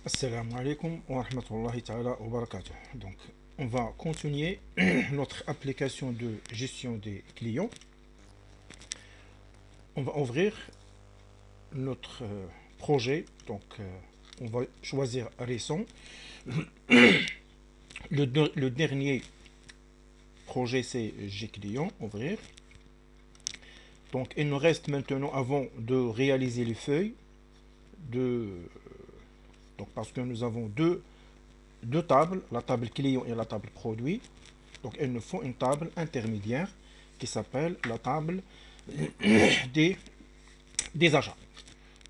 Assalamu alaikum wa rahmatullahi ta'ala wa barakatuh. Donc, on va continuer notre application de gestion des clients. On va ouvrir notre projet. Donc, on va choisir récent. Le dernier projet, c'est G-Client. Ouvrir. Donc, il nous reste maintenant, avant de réaliser les feuilles, de, donc parce que nous avons deux tables, la table client et la table produit. Donc, il nous faut une table intermédiaire qui s'appelle la table des, des achats.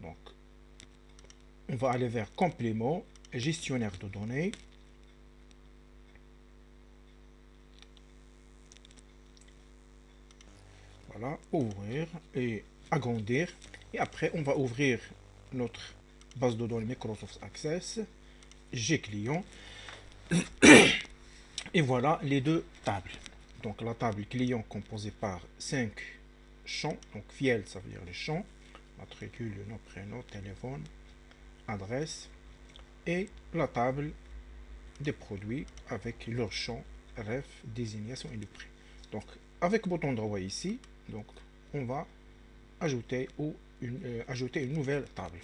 Donc, on va aller vers complément, gestionnaire de données. Voilà, ouvrir et agrandir. Et après, on va ouvrir notre base de données Microsoft Access, G-Client. Et voilà les deux tables. Donc, la table client composée par 5 champs. Donc, fiel, ça veut dire les champs. Matricule, nom, prénom, téléphone, adresse. Et la table des produits avec leur champ ref, désignation et le prix. Donc, avec le bouton droit ici, donc, on va ajouter ajouter une nouvelle table.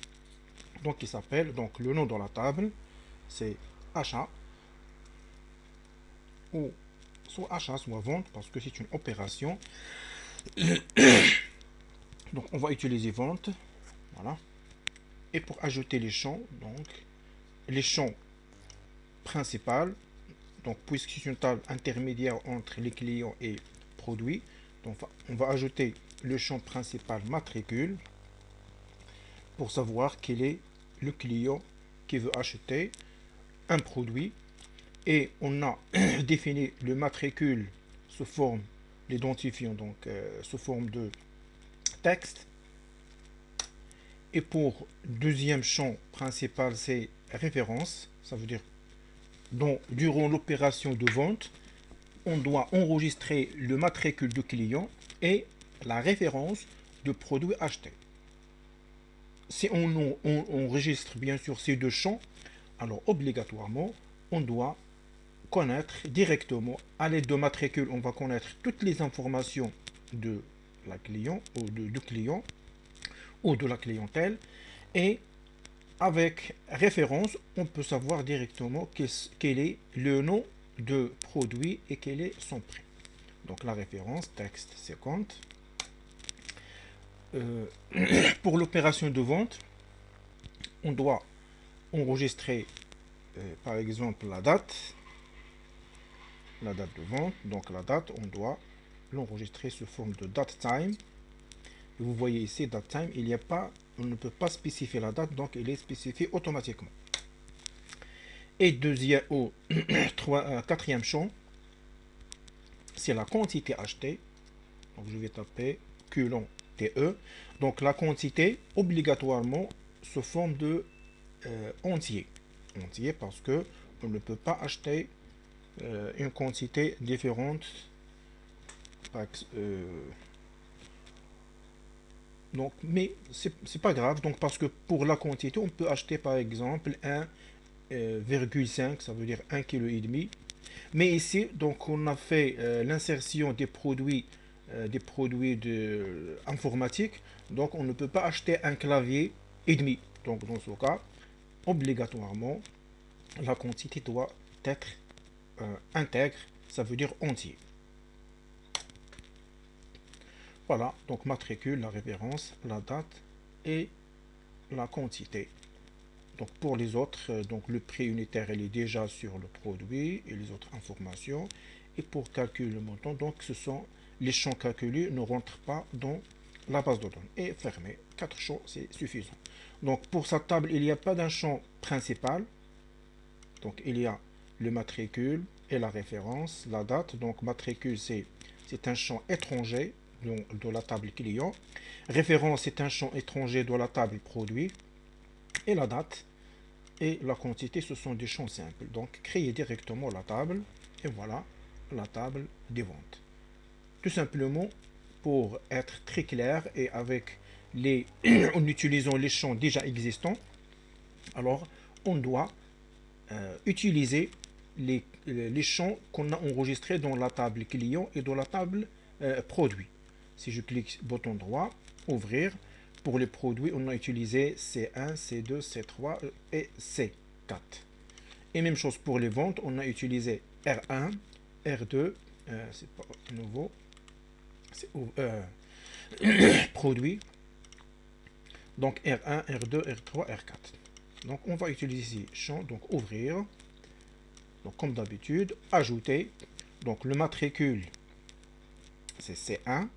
Donc, qui s'appelle, donc, le nom de la table, c'est achat, ou soit achat, soit vente, parce que c'est une opération. Donc, on va utiliser vente. Voilà. Et pour ajouter les champs, donc, les champs principaux, donc, puisque c'est une table intermédiaire entre les clients et produits, donc on va ajouter le champ principal matricule pour savoir quel est le client qui veut acheter un produit. Et on a défini le matricule sous forme, l'identifiant donc sous forme de texte. Et pour deuxième champ principal, c'est référence. Ça veut dire durant l'opération de vente, on doit enregistrer le matricule du client et la référence de produit acheté. Si on enregistre bien sûr ces deux champs, alors obligatoirement, on doit connaître directement, à l'aide de matricule, on va connaître toutes les informations de la client ou du client ou de la clientèle, et avec référence, on peut savoir directement quel est le nom de produit et quel est son prix. Donc la référence, texte, c'est compte. Euh, pour l'opération de vente, on doit enregistrer par exemple la date de vente. Donc la date, on doit l'enregistrer sous forme de date time. Et vous voyez ici, date time, il n'y a pas, on ne peut pas spécifier la date, donc il est spécifié automatiquement. Et deuxième ou quatrième champ, c'est la quantité achetée. Donc je vais taper culon TE. Donc la quantité obligatoirement sous forme de entier. Entier parce que on ne peut pas acheter une quantité différente. Donc, mais c'est pas grave. Donc parce que pour la quantité, on peut acheter par exemple 1,5, ça veut dire 1,5 kg. Mais ici, donc on a fait l'insertion des produits informatiques. Donc on ne peut pas acheter un clavier et demi. Donc dans ce cas, obligatoirement, la quantité doit être intègre, ça veut dire entier. Voilà, donc matricule, la référence, la date et la quantité. Donc pour les autres, donc le prix unitaire il est déjà sur le produit et les autres informations. Et pour calculer le montant, donc ce sont les champs calculés ne rentrent pas dans la base de données. Et fermé, 4 champs c'est suffisant. Donc pour cette table, il n'y a pas d'un champ principal. Donc il y a le matricule et la référence, la date. Donc matricule c'est un champ étranger de la table client. Référence c'est un champ étranger de la table produit. Et la date et la quantité, ce sont des champs simples. Donc, créez directement la table, et voilà la table des ventes. Tout simplement, pour être très clair et avec en utilisant les champs déjà existants, alors on doit utiliser les champs qu'on a enregistrés dans la table client et dans la table produit. Si je clique bouton droit, ouvrir, pour les produits, on a utilisé C1, C2, C3 et C4. Et même chose pour les ventes, on a utilisé R1, R2, c'est pas nouveau, c'est produit, donc R1, R2, R3, R4. Donc on va utiliser ici champ, donc ouvrir, donc comme d'habitude, ajouter, donc le matricule c'est C1,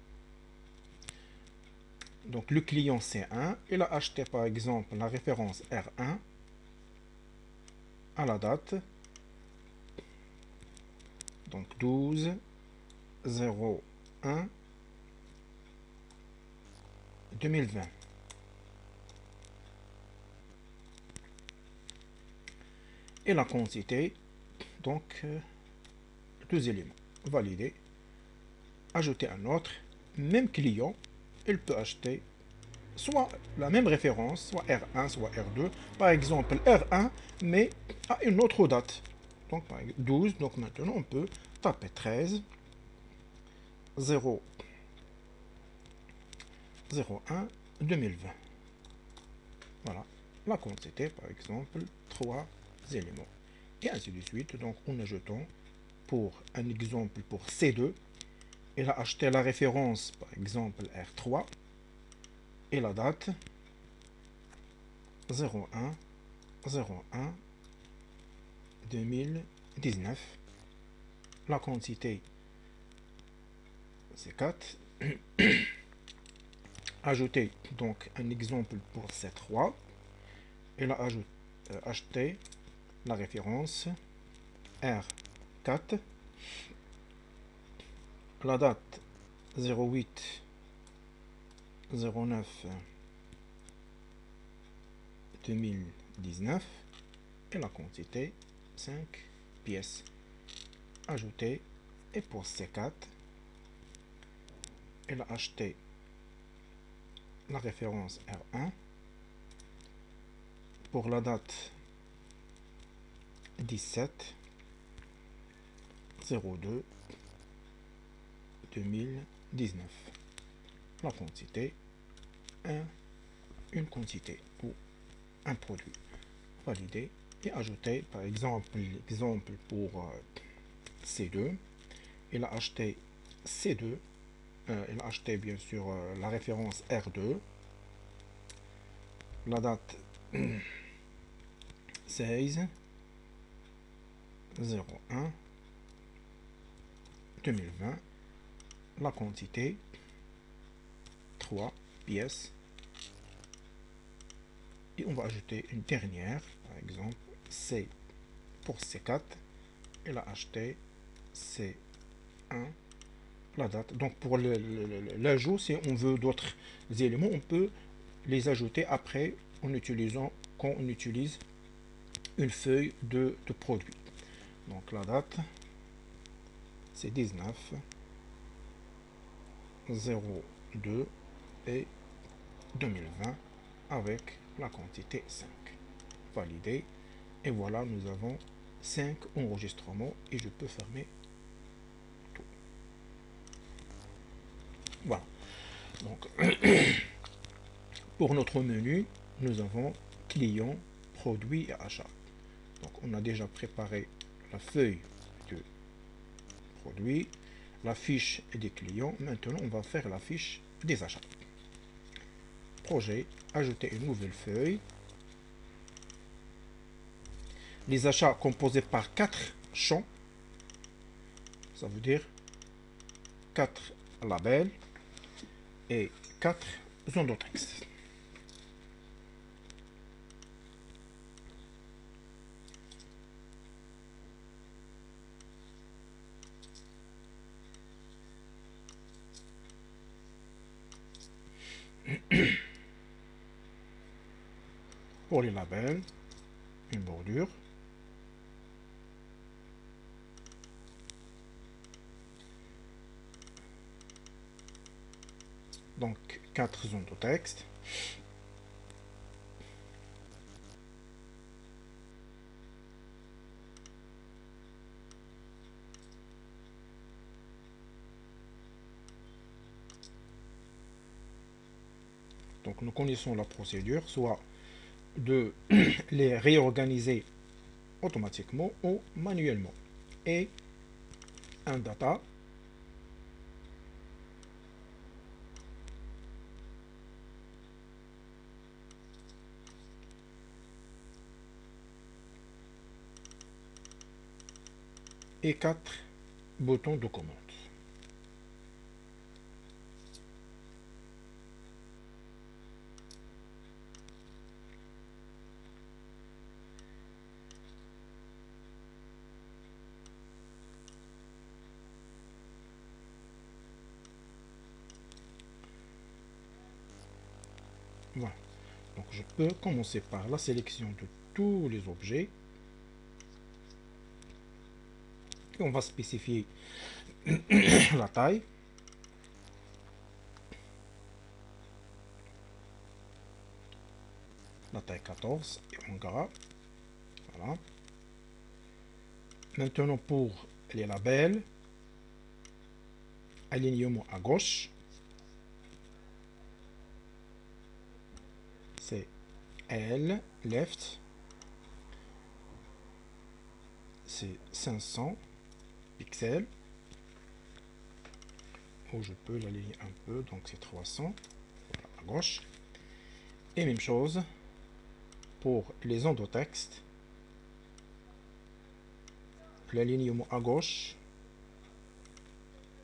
donc le client C1, il a acheté par exemple la référence R1 à la date, donc 12 01 2020. Et la quantité, donc deux éléments, valider, ajouter un autre, même client, il peut acheter soit la même référence, soit R1, soit R2, par exemple R1, mais à une autre date. Donc par exemple 12, donc maintenant on peut taper 13, 0, 01, 2020. Voilà, la quantité, par exemple, 3 éléments. Et ainsi de suite, donc en ajoutant, pour un exemple pour C2, il a acheté la référence, par exemple R3, et la date 01 01 2019. La quantité c'est 4. Ajouter donc un exemple pour C3. Il a acheté la référence R4. La date 08 09 2019 et la quantité 5 pièces. Ajouter, et pour C4 elle a acheté la référence R1 pour la date 17 02 2019. La quantité une quantité ou un produit. Valider et ajouter par exemple l'exemple pour C2. Il a acheté C2. Il a acheté bien sûr la référence R2. La date 16 01 2020. La quantité 3 pièces. Et on va ajouter une dernière, par exemple C pour C4. Elle a acheté C1, la date. Donc pour l'ajout, si on veut d'autres éléments, on peut les ajouter après en utilisant, quand on utilise une feuille de produit. Donc la date, c'est 19 02 et 2020 avec la quantité 5. Valider. Et voilà, nous avons 5 enregistrements et je peux fermer tout. Voilà. Donc, pour notre menu, nous avons client, produit et achat. Donc, on a déjà préparé la feuille de produit, la fiche des clients. Maintenant, on va faire la fiche des achats. Projet, ajouter une nouvelle feuille. Les achats composés par 4 champs. Ça veut dire 4 labels et 4 zones de texte. Pour les labels, une bordure. Donc 4 zones de texte. nous connaissons la procédure, soit de les réorganiser automatiquement ou manuellement. Et un data et 4 boutons de commande. Voilà. Donc je peux commencer par la sélection de tous les objets. Et on va spécifier la taille. La taille 14 et en gras. Voilà. Maintenant pour les labels, alignement à gauche, c'est L, left, c'est 500 pixels, ou je peux l'aligner un peu, donc c'est 300, voilà, à gauche. Et même chose pour les endotextes, l'alignement à gauche,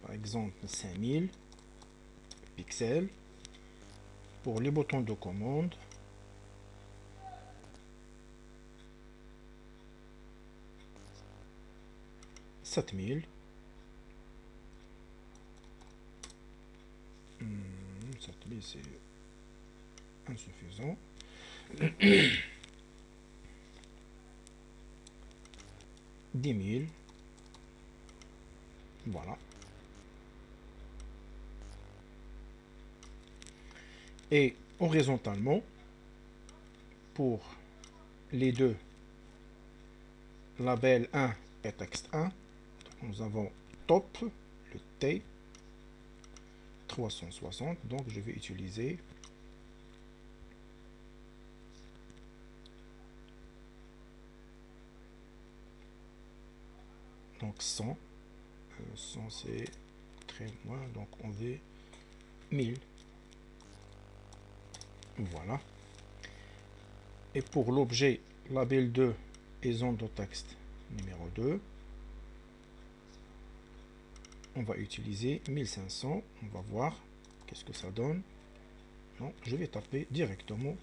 par exemple 5000 pixels. Pour les boutons de commande, « 7000 ». 7000 c'est insuffisant. 10 000. Voilà. Et horizontalement, pour les deux, label 1 et texte 1, nous avons top, le T, 360, donc je vais utiliser donc 100. 100 c'est très moins, donc on veut 1000. Voilà. Et pour l'objet label 2 et zone de texte numéro 2, on va utiliser 1500. On va voir qu'est-ce que ça donne. Non, je vais taper directement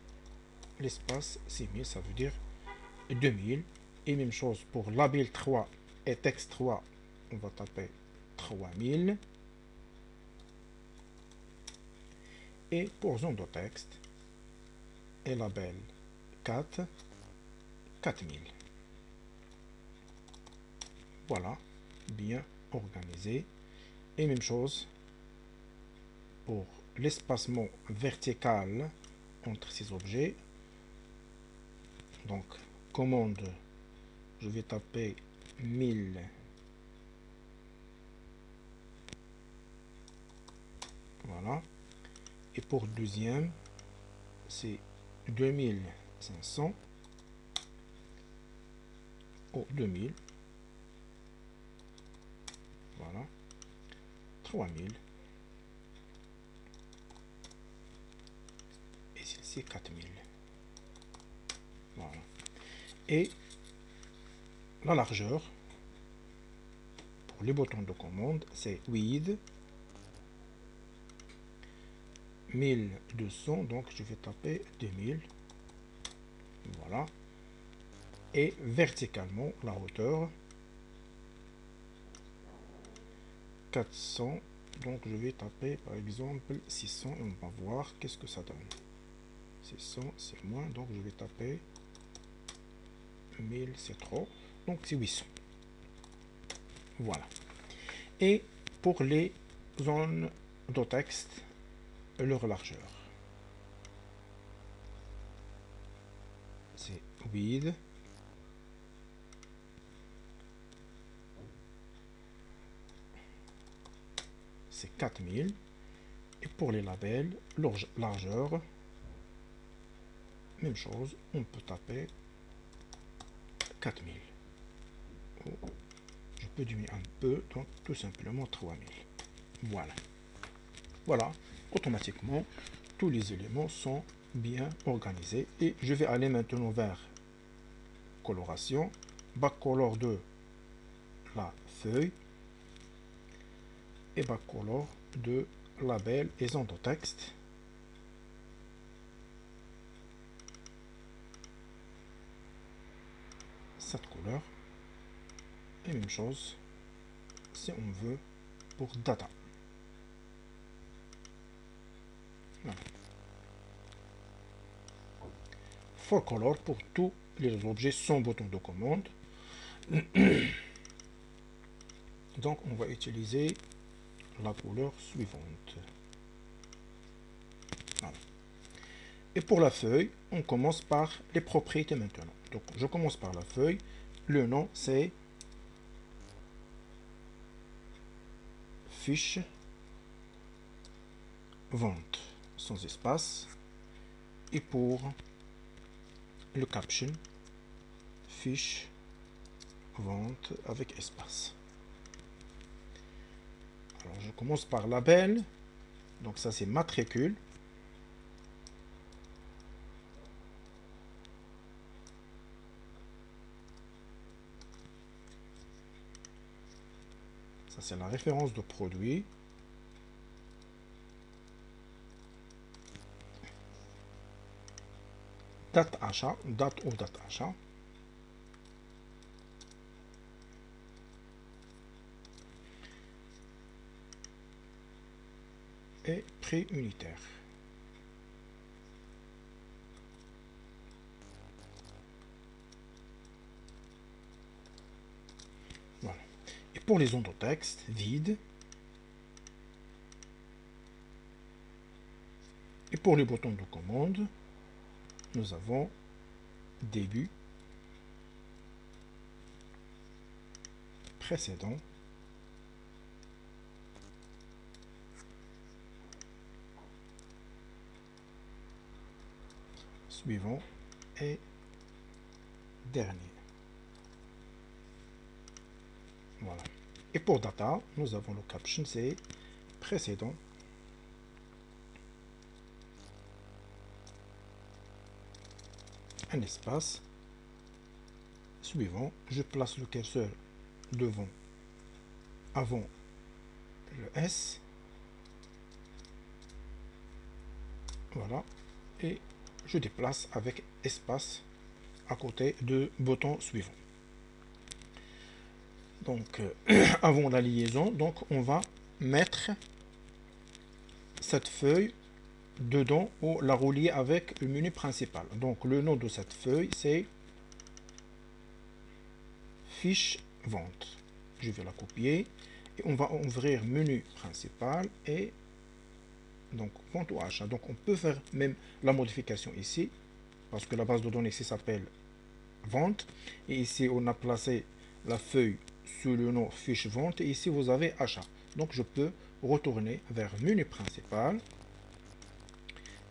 l'espace 6000, ça veut dire 2000. Et même chose pour label 3 et texte 3, on va taper 3000. Et pour zone de texte et label 4, 4000. Voilà, bien organisé. Et même chose pour l'espacement vertical entre ces objets. Donc, commande, je vais taper 1000. Voilà. Et pour deuxième, c'est 2500 ou 2000. Voilà. 3000. Et celle-ci 4000. Voilà. Et la largeur, pour les boutons de commande, c'est width 1200, donc je vais taper 2000. Voilà. Et verticalement, la hauteur 400, donc je vais taper par exemple 600 et on va voir qu'est-ce que ça donne. 600 c'est moins, donc je vais taper 1000, c'est trop, donc c'est 800. Voilà. Et pour les zones de texte, leur largeur, c'est width c'est 4000. Et pour les labels, leur largeur même chose, on peut taper 4000. Je peux diminuer un peu, donc tout simplement 3000. Voilà. Voilà, automatiquement, tous les éléments sont bien organisés. Et je vais aller maintenant vers coloration, backcolor de la feuille et backcolor de label et zone de texte. Cette couleur. Et même chose si on veut pour data. Voilà. For color pour tous les objets sans bouton de commande. Donc on va utiliser la couleur suivante. Voilà. Et pour la feuille, on commence par les propriétés maintenant. Donc je commence par la feuille. Le nom c'est fiche vente sans espace. Et pour le caption, fiche vente avec espace. Alors je commence par label. Donc ça c'est matricule. Ça c'est la référence de produit. Date achat, date ou date achat. Et prix unitaire. Voilà. Et pour les zones de texte, vide. Et pour les boutons de commande, nous avons début, précédent, suivant et dernier. Voilà. Et pour data, nous avons le caption, c'est précédent, un espace, suivant, je place le curseur devant, avant le S, voilà, et je déplace avec espace à côté de bouton suivant. Donc avant la liaison, donc on va mettre cette feuille dedans ou la relier avec le menu principal. Donc le nom de cette feuille c'est fiche vente. Je vais la copier et on va ouvrir menu principal et donc vente ou achat. Donc on peut faire même la modification ici parce que la base de données ici s'appelle vente et ici on a placé la feuille sous le nom fiche vente et ici vous avez achat. Donc je peux retourner vers menu principal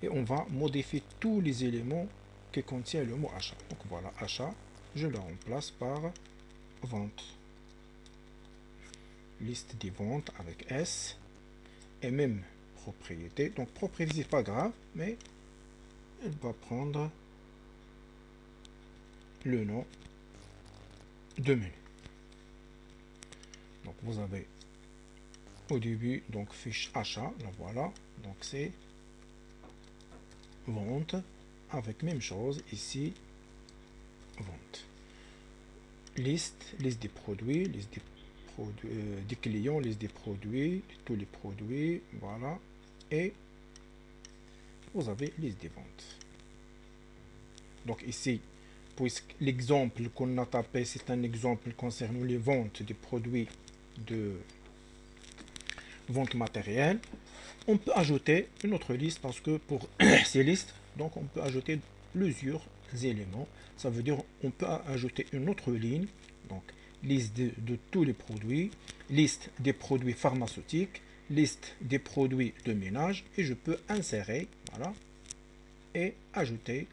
et on va modifier tous les éléments qui contiennent le mot achat. Donc voilà, achat, je le remplace par vente. Liste des ventes avec S et même propriété. Donc propriété c'est pas grave, mais elle va prendre le nom de menu. Donc vous avez au début donc fiche achat, la voilà, donc c'est vente avec même chose ici vente. Liste des produits, liste des produits des clients, liste des produits, tous les produits, voilà, et vous avez liste des ventes. Donc ici, puisque l'exemple qu'on a tapé c'est un exemple concernant les ventes des produits de vente matérielle, on peut ajouter une autre liste parce que pour ces listes, donc on peut ajouter plusieurs éléments. Ça veut dire on peut ajouter une autre ligne, donc liste de tous les produits, liste des produits pharmaceutiques, liste des produits de ménage et je peux insérer, voilà, et ajouter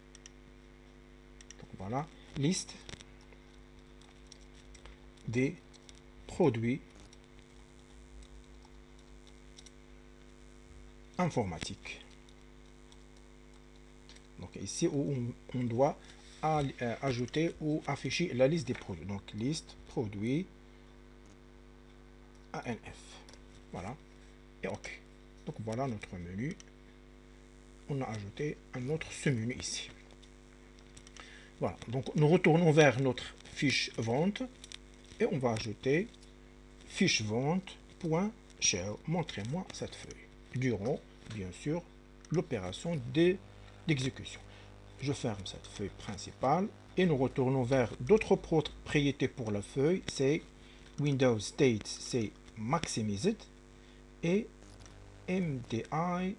Voilà, liste des produits informatiques. Donc ici où on doit ajouter ou afficher la liste des produits. Donc liste produits ANF. Voilà. Et OK. Donc voilà notre menu. On a ajouté un autre sous-menu ici. Voilà. Donc nous retournons vers notre fiche vente et on va ajouter fiche vente.share. Montrez-moi cette feuille. Durant, bien sûr, l'opération d'exécution. Je ferme cette feuille principale et nous retournons vers d'autres propriétés pour la feuille. C'est Windows State, c'est Maximized et MDI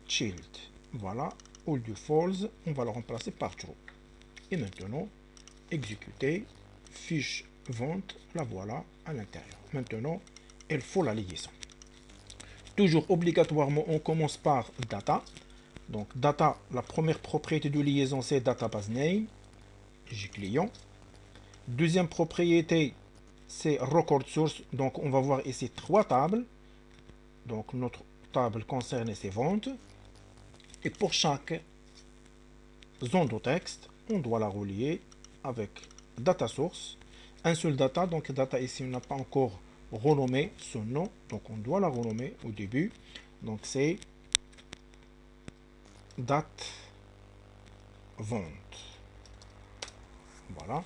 Child. Voilà, au lieu false, on va le remplacer par true. Et maintenant, exécuter, fiche vente, la voilà à l'intérieur. Maintenant, il faut la liaison. Toujours obligatoirement, on commence par data. Donc data, la première propriété de liaison, c'est database name, j'ai client. Deuxième propriété, c'est record source. Donc on va voir ici trois tables. Donc notre table concerne ces ventes. Et pour chaque zone de texte, on doit la relier avec data source. Un seul data, donc data ici, on n'a pas encore renommé son nom. Donc on doit la renommer au début. Donc c'est date vente. Voilà.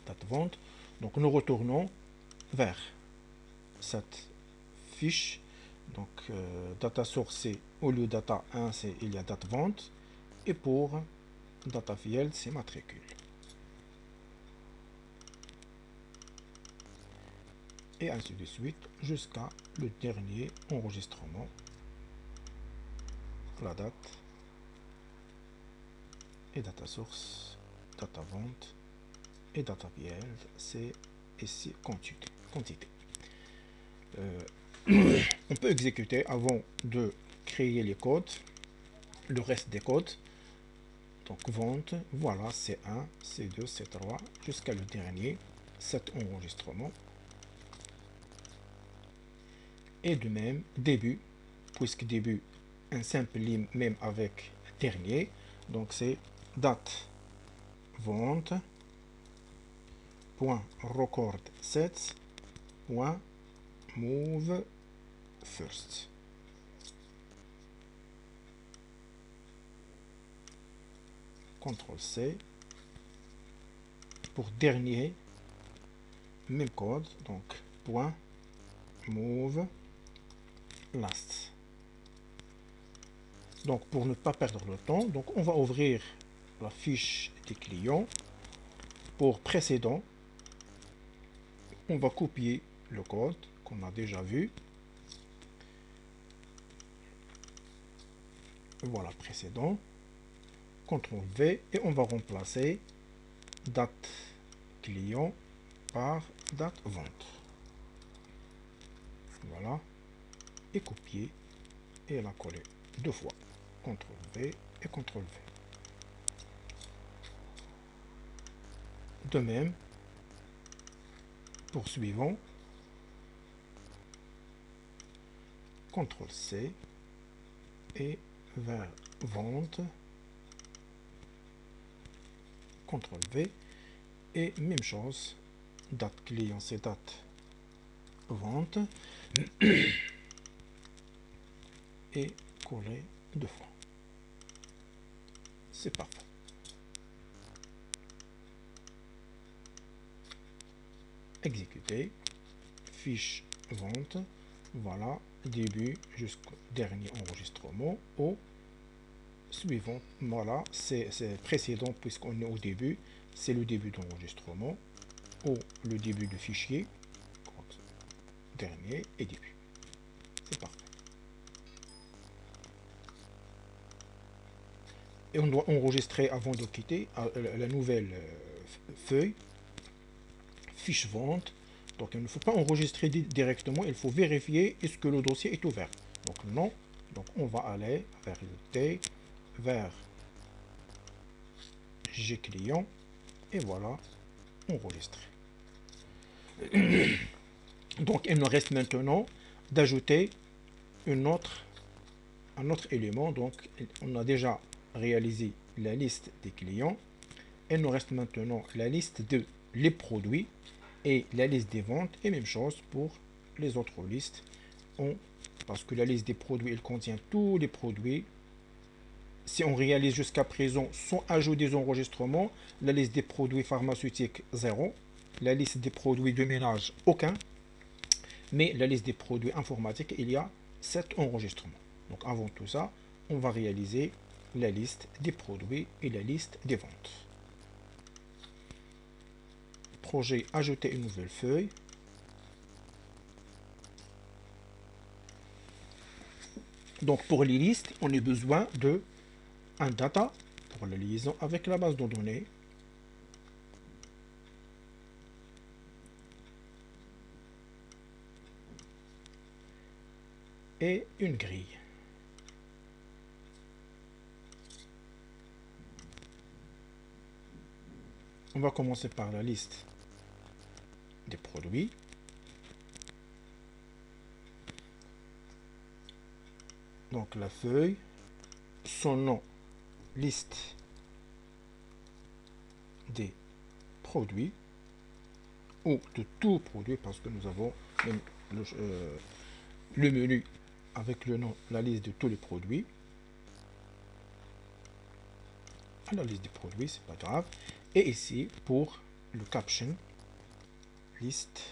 Date vente. Donc nous retournons vers cette fiche. Donc data source, c'est au lieu data 1, c'est il y a date vente. Et pour data field, c'est matricule. Et ainsi de suite jusqu'à le dernier enregistrement. La date et data source, data vente et data field, c'est ici quantité. On peut exécuter avant de créer les codes, le reste des codes. Donc vente, voilà, C1, C2, C3, jusqu'à le dernier, cet enregistrement. Et de même, début, puisque début, un simple ligne même avec dernier, donc c'est date vente, point record set, point move first. CTRL-C. Pour dernier, même code, donc point move last. Donc pour ne pas perdre le temps, donc on va ouvrir la fiche des clients. Pour précédent, on va copier le code qu'on a déjà vu. Voilà précédent. CTRL V et on va remplacer date client par date vente. Voilà. Et copier et la coller deux fois. CTRL V et CTRL V. De même, pour suivant, CTRL C et vers vente, CTRL V et même chose, date client c'est date vente et coller deux fois. C'est parfait. Exécuter, fiche vente, voilà, début jusqu'au dernier enregistrement au suivant. Voilà, c'est précédent puisqu'on est au début, c'est le début d'enregistrement, ou le début du fichier, dernier et début. C'est parfait. Et on doit enregistrer avant de quitter la nouvelle feuille, fiche vente. Donc il ne faut pas enregistrer directement, il faut vérifier est-ce que le dossier est ouvert. Donc non, donc on va aller vers le T, vers G client, et voilà, enregistré. Donc il nous reste maintenant d'ajouter un autre élément. Donc on a déjà réalisé la liste des clients. Il nous reste maintenant la liste de les produits et la liste des ventes, et même chose pour les autres listes, parce que la liste des produits, elle contient tous les produits. Si on réalise jusqu'à présent sans ajout des enregistrements, la liste des produits pharmaceutiques 0, la liste des produits de ménage aucun, mais la liste des produits informatiques, il y a 7 enregistrements. Donc avant tout ça, on va réaliser la liste des produits et la liste des ventes. Projet, ajouter une nouvelle feuille. Donc pour les listes, on a besoin de un data pour la liaison avec la base de données. Et une grille. On va commencer par la liste des produits. Donc la feuille, son nom, liste des produits, ou de tout produit, parce que nous avons le menu avec le nom, la liste de tous les produits. La liste des produits, c'est pas grave. Et ici, pour le caption, liste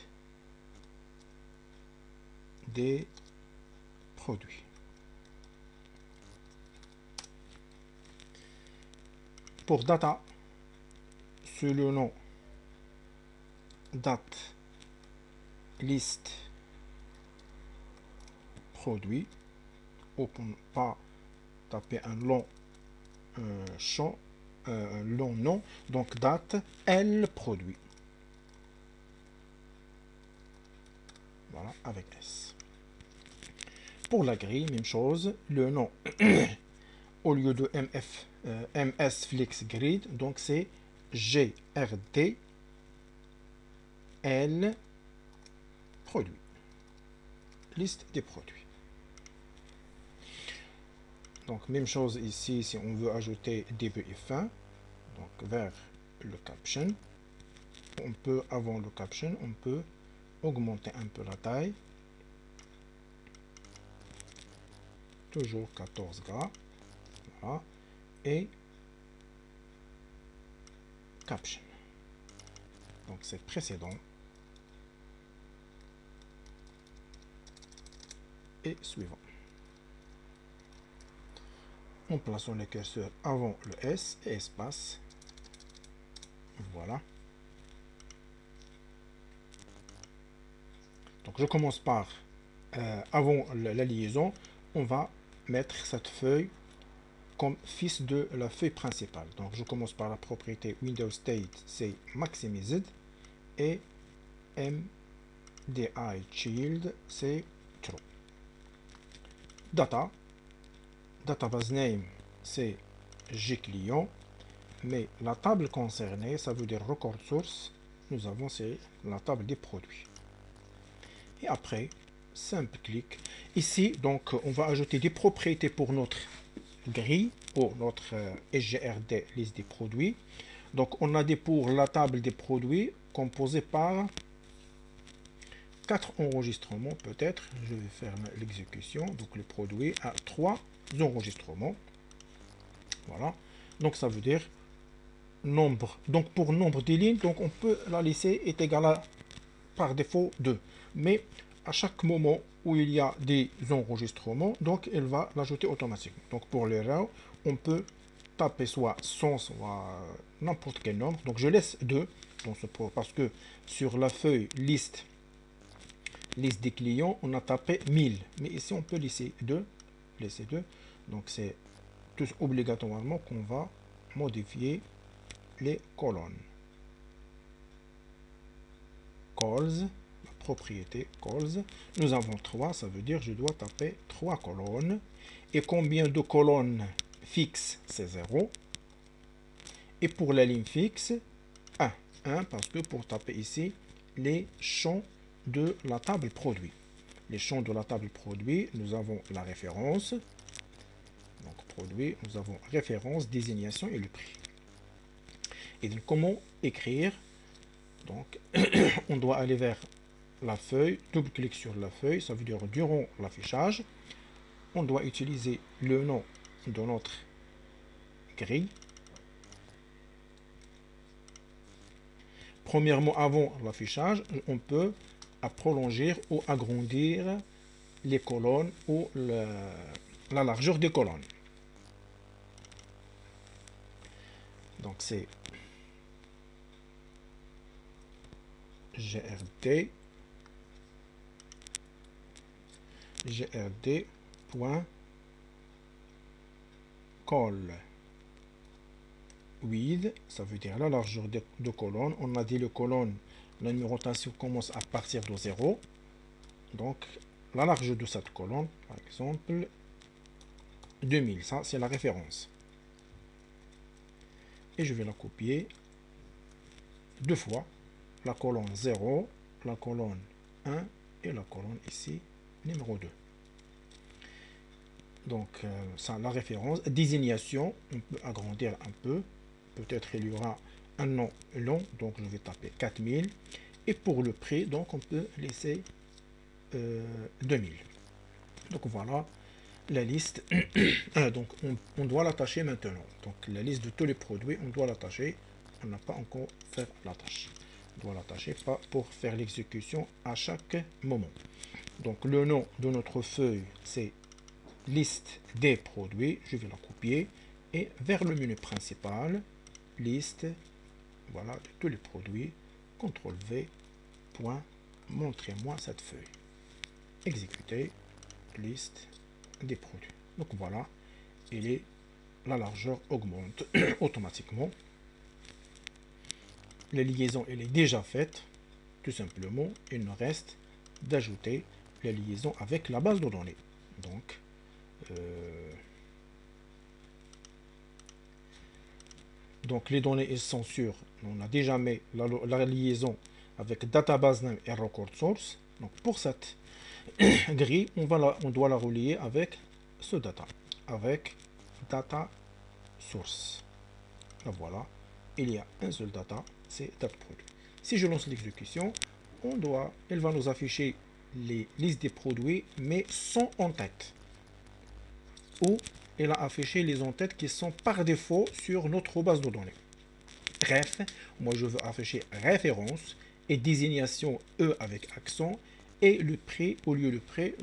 des produits. Pour data, c'est le nom date liste produit, ou pour ne pas taper un long champ, un long nom, donc date L produit. Voilà, avec S. Pour la grille, même chose, le nom au lieu de MS Flex Grid, donc c'est GRD L produit. Liste des produits. Donc même chose ici, si on veut ajouter début et fin, donc vers le caption, on peut, avant le caption, on peut augmenter un peu la taille, toujours 14 gras, voilà, et caption. Donc c'est précédent et suivant. En plaçant le curseur avant le S et espace. Voilà. Donc je commence par, avant la liaison, on va mettre cette feuille comme fils de la feuille principale. Donc je commence par la propriété Windows State, c'est Maximized, et MDI Child, c'est True. Data, database name, c'est Gclient, mais la table concernée, ça veut dire record source, nous avons c'est la table des produits. Et après, simple clic. Ici, donc, on va ajouter des propriétés pour notre grille, pour notre SGRD, liste des produits. Donc, on a des pour la table des produits composée par 4 enregistrements, peut-être. Je vais faire l'exécution. Donc, le produit a 3 enregistrements. Voilà. Donc, ça veut dire nombre. Donc, pour nombre de lignes, donc on peut la laisser est égal à par défaut 2. Mais à chaque moment où il y a des enregistrements, donc elle va l'ajouter automatiquement. Donc pour les rows, on peut taper soit 100, soit n'importe quel nombre. Donc je laisse 2 dans ce parce que sur la feuille liste des clients, on a tapé 1000. Mais ici, on peut laisser 2. Donc c'est tout obligatoirement qu'on va modifier les colonnes. Calls, la propriété calls, nous avons 3, ça veut dire je dois taper 3 colonnes. Et combien de colonnes fixes? C'est 0. Et pour la ligne fixe, 1. 1 parce que pour taper ici les champs de la table produit. Les champs de la table produit, nous avons la référence. Donc produit, nous avons référence, désignation et le prix. Et donc comment écrire? Donc on doit aller vers la feuille, double-clic sur la feuille, ça veut dire durant l'affichage, on doit utiliser le nom de notre grille. Premièrement, avant l'affichage, on peut prolonger ou agrandir les colonnes ou la largeur des colonnes. Donc c'est grd grd.col width, ça veut dire la largeur de colonne. On a dit le colonne, la numérotation commence à partir de 0. Donc la largeur de cette colonne, par exemple 2000, ça c'est la référence. Et je vais la copier deux fois, la colonne 0, la colonne 1 et la colonne ici numéro 2. Donc ça, la référence, désignation, on peut agrandir un peu, peut-être il y aura un nom long, donc je vais taper 4000. Et pour le prix, donc on peut laisser 2000. Donc voilà la liste. Donc on doit l'attacher maintenant. Donc la liste de tous les produits, on doit l'attacher. On n'a pas encore fait la tâche. On doit l'attacher pas pour faire l'exécution à chaque moment. Donc le nom de notre feuille, c'est liste des produits. Je vais la copier et vers le menu principal, liste, voilà, de tous les produits. CTRL V, point, montrez-moi cette feuille. Exécuter, liste des produits. Donc voilà, la largeur augmente automatiquement. La liaison elle est déjà faite, tout simplement. Il nous reste d'ajouter la liaison avec la base de données. Donc les données elles sont sûres. On a déjà mis la liaison avec database name et record source. Donc pour cette grille, on doit la relier avec ce data, avec data source. Donc voilà, il y a un seul data, c'est date produit. Si je lance l'exécution, elle va nous afficher les listes des produits, mais sans en-tête. Ou elle a affiché les en-têtes qui sont par défaut sur notre base de données. Bref, moi je veux afficher référence et désignation E avec accent et le prix, au lieu de prix,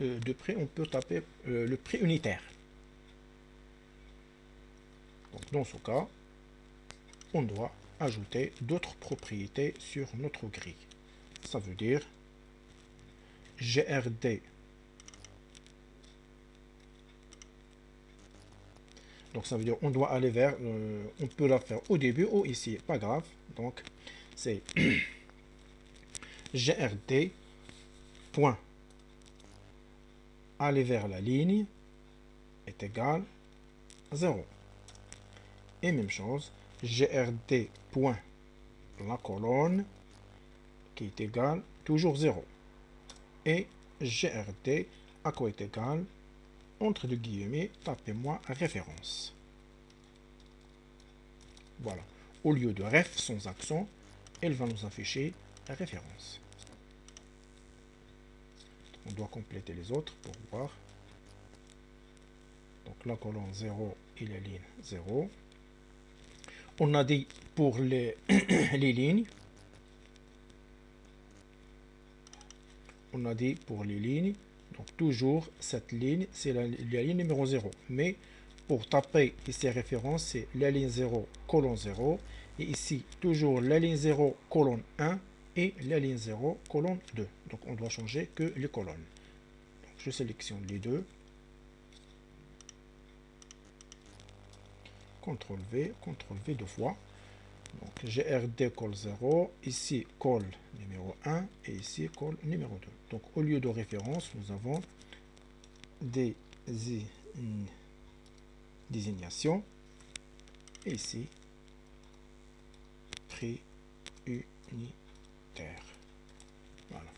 on peut taper le prix unitaire. Donc dans ce cas, on doit ajouter d'autres propriétés sur notre grille. Ça veut dire grd. Donc ça veut dire on doit aller vers, on peut la faire au début ou ici, pas grave. Donc c'est grd point aller vers la ligne est égal à 0. Et même chose, grd point la colonne qui est égal toujours 0. Et grd à quoi est égal, entre deux guillemets, tapez-moi référence. Voilà. Au lieu de ref sans accent, elle va nous afficher la référence. On doit compléter les autres pour voir. Donc la colonne 0 et la ligne 0. On a dit pour les lignes. On a dit pour les lignes. Donc toujours cette ligne, c'est la ligne numéro 0. Mais pour taper ici référence, c'est la ligne 0, colonne 0. Et ici, toujours la ligne 0, colonne 1 et la ligne 0, colonne 2. Donc on doit changer que les colonnes. Donc, je sélectionne les deux. CTRL V deux fois. Donc grd col 0, ici col numéro 1 et ici col numéro 2. Donc au lieu de référence, nous avons des désignations et ici prioritaire. Voilà.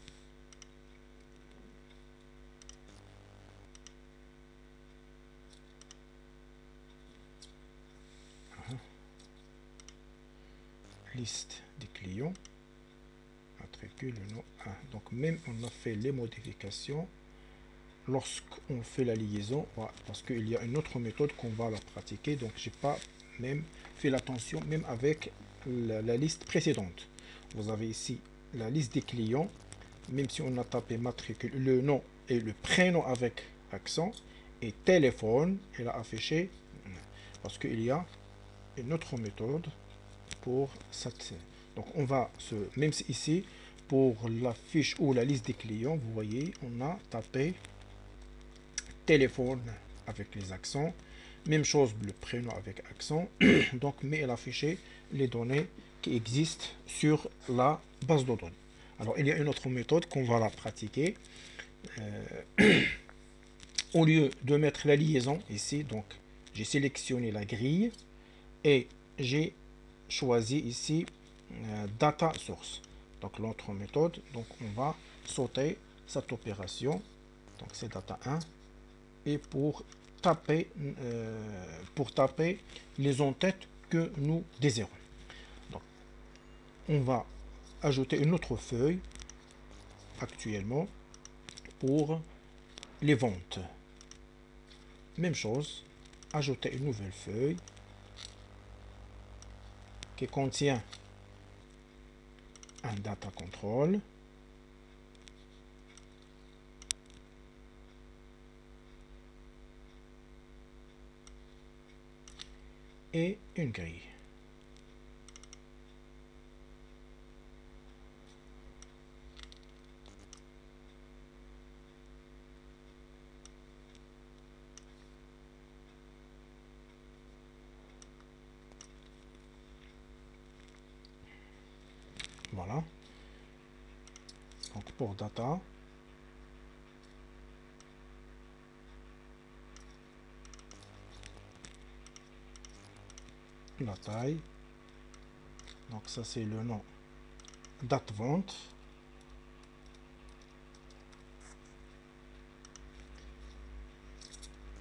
Liste des clients, matricule, nom 1. Donc même on a fait les modifications lorsqu'on fait la liaison, voilà, parce qu'il y a une autre méthode qu'on va la pratiquer, donc j'ai pas même fait l'attention même avec la liste précédente. Vous avez ici la liste des clients, même si on a tapé matricule, le nom et le prénom avec accent, et téléphone, elle a affiché, parce qu'il y a une autre méthode pour cette. Donc on va même si ici pour la fiche ou la liste des clients, vous voyez, on a tapé téléphone avec les accents, même chose le prénom avec accent. Donc mais elle a affiché les données qui existent sur la base de données. Alors il y a une autre méthode qu'on va la pratiquer. Au lieu de mettre la liaison ici, donc j'ai sélectionné la grille et j'ai choisi ici data source. Donc l'autre méthode, donc on va sauter cette opération, donc c'est data 1, et pour taper les en-têtes que nous désirons. Donc on va ajouter une autre feuille actuellement pour les ventes. Même chose, ajouter une nouvelle feuille qui contient un data control. Et une grille. Voilà. Donc pour data, la taille, donc ça c'est le nom, date vente,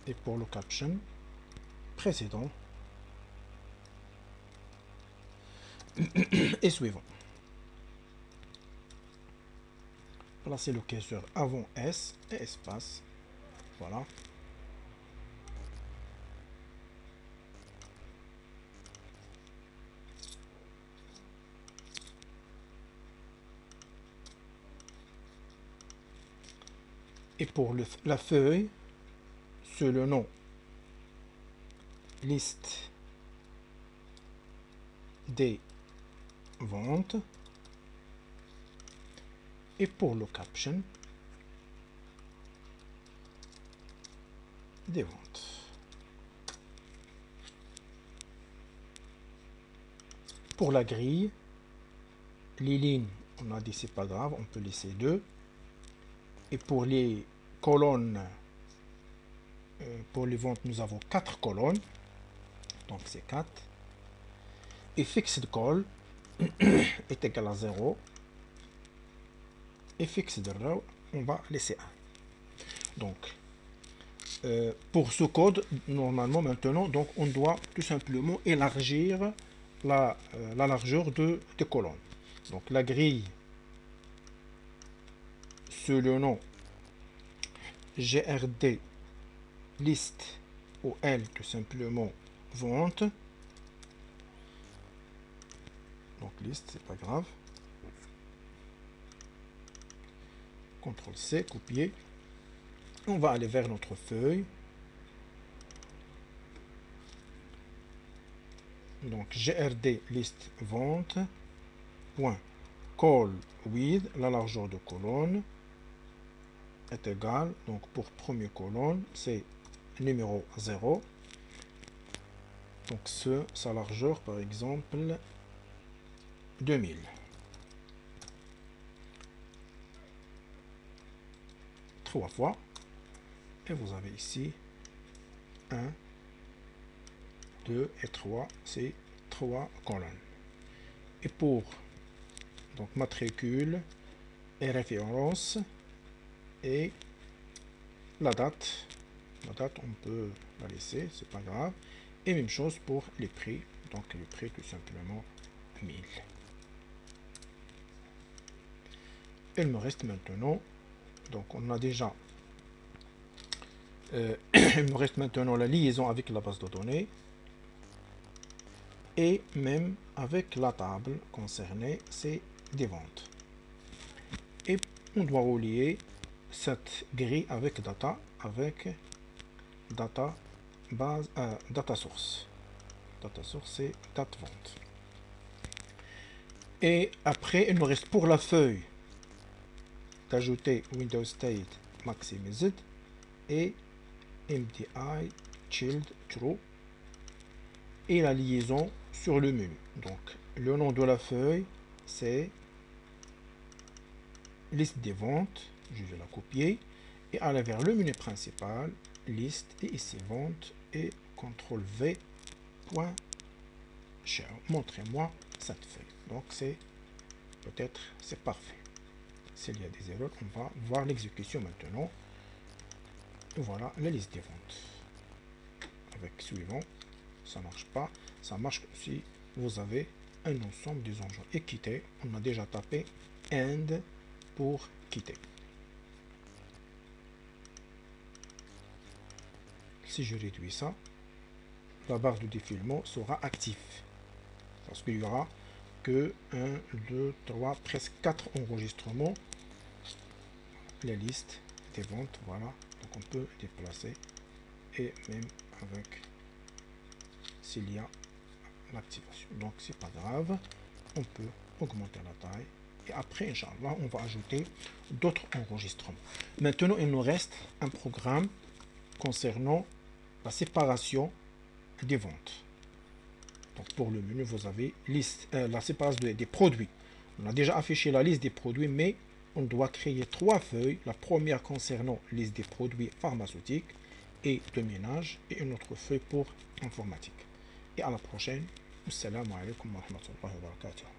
et pour le caption précédent et suivant. Placez le curseur avant S et espace. Voilà. Et pour la feuille, c'est le nom liste des ventes. Et pour le caption, des ventes. Pour la grille, les lignes, on a dit c'est pas grave, on peut laisser 2. Et pour les colonnes, pour les ventes, nous avons 4 colonnes. Donc c'est 4. Et fixed call est égal à 0. Et fixed row, on va laisser 1. Donc, pour ce code, normalement maintenant, donc on doit tout simplement élargir la largeur des colonnes. Donc la grille, c'est le nom GRD liste ou L tout simplement vente. Donc liste, c'est pas grave. CTRL C, copier. On va aller vers notre feuille. Donc GRD liste vente. Point call with, la largeur de colonne est égale, donc pour première colonne, c'est numéro 0. Donc sa largeur, par exemple, 2000. Trois fois. Et vous avez ici 1, 2 et 3, c'est 3 colonnes. Et pour donc matricule et référence et la date. La date, on peut la laisser, c'est pas grave. Et même chose pour les prix. Donc le prix tout simplement 1000. Il me reste maintenant, donc on a déjà, il me reste maintenant la liaison avec la base de données et même avec la table concernée, c'est des ventes. Et on doit relier cette grille avec data, avec data base, data source. Data source, c'est date vente. Et après, il nous reste pour la feuille d'ajouter Windows State Maximized et MDI Child True et la liaison sur le menu. Donc, le nom de la feuille, c'est liste des ventes. Je vais la copier et aller vers le menu principal, liste et ici vente et CTRL V. Montrez-moi cette feuille. Donc, c'est peut-être, c'est parfait. S'il y a des erreurs, on va voir l'exécution maintenant. Voilà la liste des ventes. Avec suivant, ça marche pas. Ça marche si vous avez un ensemble des enjeux. Et quitter, on a déjà tapé end pour quitter. Si je réduis ça, la barre de défilement sera active. Parce qu'il y aura que 1, 2, 3, presque 4 enregistrements. La liste des ventes, voilà. Donc on peut déplacer et même avec s'il y a l'activation. Donc c'est pas grave, on peut augmenter la taille et après Inch'Allah on va ajouter d'autres enregistrements. Maintenant il nous reste un programme concernant la séparation des ventes. Donc pour le menu vous avez liste, la séparation des produits. On a déjà affiché la liste des produits, mais on doit créer 3 feuilles. La première concernant liste des produits pharmaceutiques et de ménage et une autre feuille pour informatique. Et à la prochaine. Assalamu alaikum wa rahmatullahi wa barakatuh.